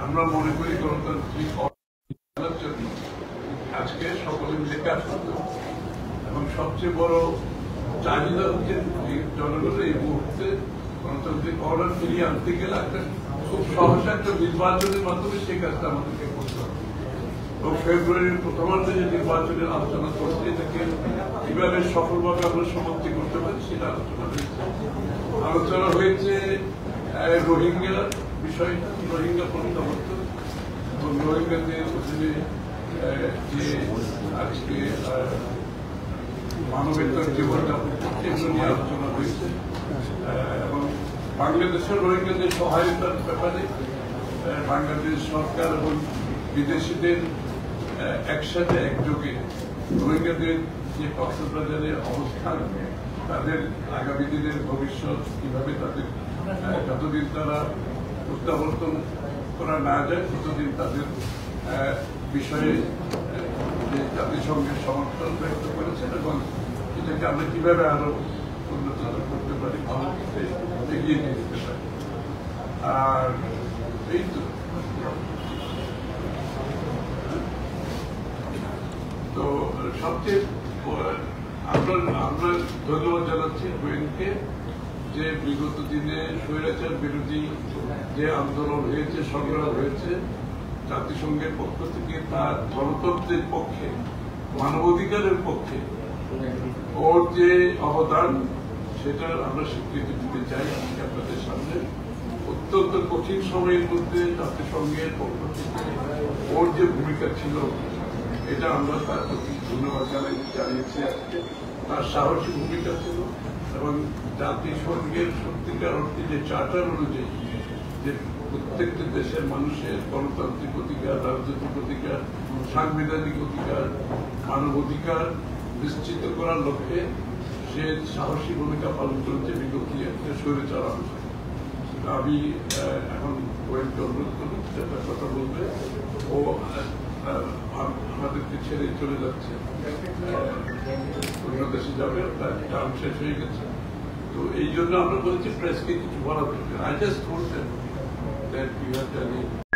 আমরা মনে করি গণতান্ত্রিক জন্য আজকে সকলে মিলে কাজ করতে হবে এবং সবচেয়ে বড় চাহিদা হচ্ছে জনগণের এই মুহূর্তে গণতান্ত্রিক অর্ডার ফিরিয়ে আনতে গেলে একটা খুব সহসা একটা নির্বাচনের মাধ্যমে সেই কাজটা আমাদেরকে করতে হবে এবং ফেব্রুয়ারির প্রথমার্ধে যে নির্বাচনের আলোচনা করছে এটাকে কিভাবে সফলভাবে আমরা সমাপ্তি করতে পারি সেটা আলোচনা হয়েছে রোহিঙ্গা বিষয়টা রোহিঙ্গা প্রত্যাবর্তন এবং রোহিঙ্গাদের অধীনে যে আজকে মানবেতর জীবনযাপন এগুলো নিয়ে আলোচনা হয়েছে এবং বাংলাদেশের রোহিঙ্গাদের সহায়তার ব্যাপারে বাংলাদেশ সরকার এবং বিদেশিদের একসাথে একযোগে রোহিঙ্গাদের যে কক্সবাজারের অবস্থান তাদের আগামী দিনের ভবিষ্যৎ কিভাবে তাদের যতদিন তারা প্রত্যাবর্তন করা না যায় ততদিন তাদের বিষয়ে যে জাতিসংঘের সমর্থন ব্যক্ত করেছেন এবং এটাকে আমরা কিভাবে আরো উন্নত করতে পারি ভালো এগিয়ে নিয়ে যেতে পারি আর এই তো সবচেয়ে আমরা ধন্যবাদ জানাচ্ছি হুয়েনকে যে বিগত দিনে স্বৈরাচার বিরোধী যে আন্দোলন হয়েছে সংগ্রাম হয়েছে জাতিসংঘের পক্ষ থেকে তার গণতন্ত্রের পক্ষে মানবাধিকারের পক্ষে ওর যে অবদান সেটা আমরা স্বীকৃতি দিতে চাই আপনাদের সামনে অত্যন্ত কঠিন সময়ের মধ্যে জাতিসংঘের পক্ষ থেকে ওর যে ভূমিকা ছিল এটা আমরা তার প্রতি ধন্যবাদ জানিয়েছি আজকে তার সাহসী ভূমিকা ছিল এবং জাতিসংঘের সত্যিকার অর্থে যে চার্টার অনুযায়ী যে প্রত্যেকটি দেশের মানুষের গণতান্ত্রিক অধিকার রাজনৈতিক অধিকার সাংবিধানিক অধিকার মানবাধিকার নিশ্চিত করার লক্ষ্যে সে সাহসী ভূমিকা পালন করেছে বিগত একটা স্বৈরাচার আন্দোলন আমি এখন ওয়েলকে অনুরোধ করি একটা কথা বলবে ও আমাদেরকে ছেড়ে চলে যাচ্ছে অন্য দেশে যাবে তার টার্ম শেষ হয়ে গেছে তো এই জন্য আমরা বলেছি প্রেসকে কিছু বলা দরকার I just told them that you have done it